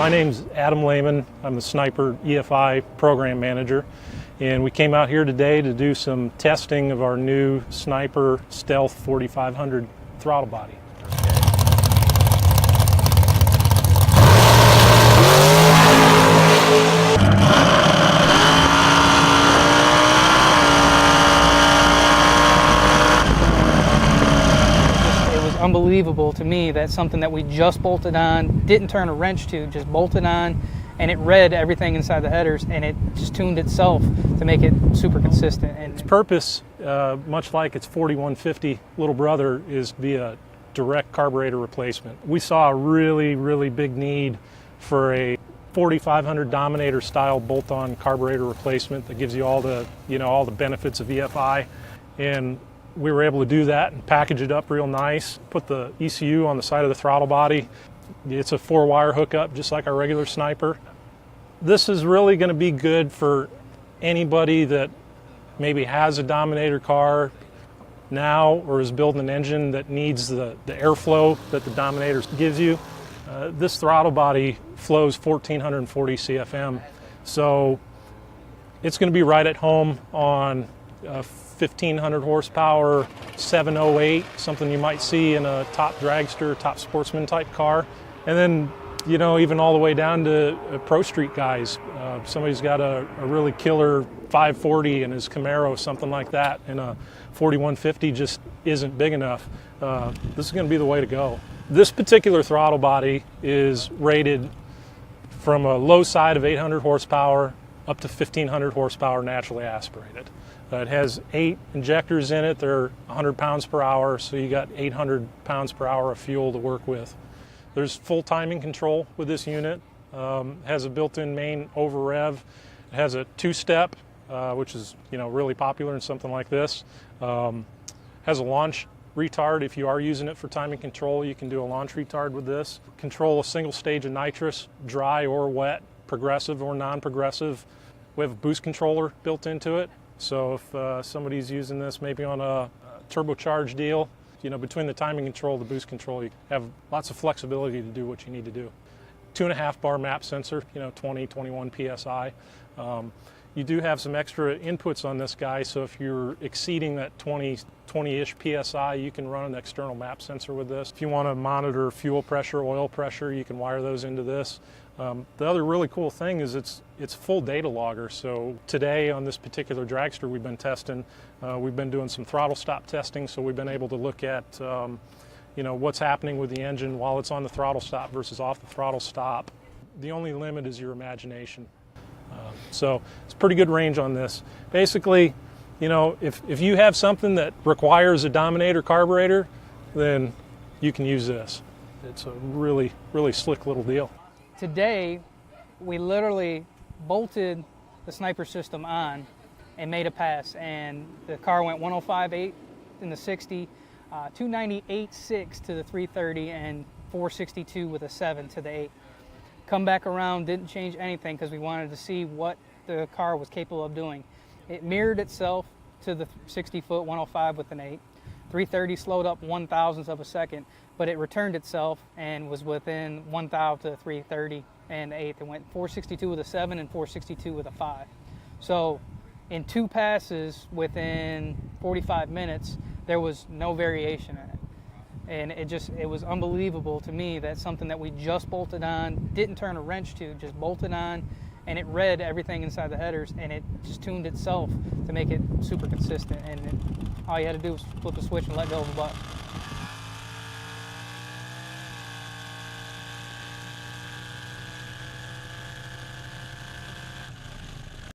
My name's Adam Lehman. I'm the Sniper EFI program manager, and we came out here today to do some testing of our new Sniper Stealth 4500 throttle body. Unbelievable to me. That's something that we just bolted on, didn't turn a wrench to, just bolted on, and it read everything inside the headers, and it just tuned itself to make it super consistent. And its purpose, much like its 4150 little brother, is to be a direct carburetor replacement. We saw a really big need for a 4500 Dominator style bolt-on carburetor replacement that gives you all the benefits of EFI, and we were able to do that and package it up real nice, put the ECU on the side of the throttle body. It's a 4-wire hookup just like our regular Sniper. This is really going to be good for anybody that maybe has a Dominator car now or is building an engine that needs the airflow that the Dominator gives you. This throttle body flows 1440 CFM, so it's going to be right at home on 1500 horsepower, 708, something you might see in a top dragster, top sportsman type car. And then, even all the way down to pro street guys. Somebody's got a really killer 540 in his Camaro, something like that, and a 4150 just isn't big enough. This is going to be the way to go. This particular throttle body is rated from a low side of 800 horsepower up to 1500 horsepower naturally aspirated. It has 8 injectors in it. They're 100 pounds per hour, so you got 800 pounds per hour of fuel to work with. There's full timing control with this unit. Has a built-in main over rev. It has a 2-step, which is really popular in something like this. Has a launch retard. If you are using it for timing control, you can do a launch retard with this. Control a single stage of nitrous, dry or wet, progressive or non-progressive. We have a boost controller built into it. So if somebody's using this maybe on a turbocharged deal, between the timing control and the boost control, you have lots of flexibility to do what you need to do. 2.5 bar map sensor, 20, 21 PSI. You do have some extra inputs on this guy, so if you're exceeding that 20-ish PSI, you can run an external map sensor with this. If you want to monitor fuel pressure, oil pressure, you can wire those into this. The other really cool thing is it's full data logger. So today on this particular dragster we've been testing, we've been doing some throttle stop testing, so we've been able to look at what's happening with the engine while it's on the throttle stop versus off the throttle stop. The only limit is your imagination. So it's pretty good range on this. Basically, if you have something that requires a Dominator carburetor, then you can use this. It's a really slick little deal. Today, we literally bolted the Sniper system on and made a pass, and the car went 105.8 in the 60, 298.6 to the 330, and 462 with a 7 to the 8. Come back around, didn't change anything because we wanted to see what the car was capable of doing. It mirrored itself to the 60-foot 105 with an 8. 330 slowed up 1/1000th of a second, but it returned itself and was within 1/1000 to 330 and 8. It went 462 with a 7 and 462 with a 5. So in 2 passes within 45 minutes, there was no variation in it. And it was unbelievable to me. That's something that we just bolted on, didn't turn a wrench to, just bolted on, and it read everything inside the headers, and it just tuned itself to make it super consistent. And all you had to do was flip a switch and let go of the button.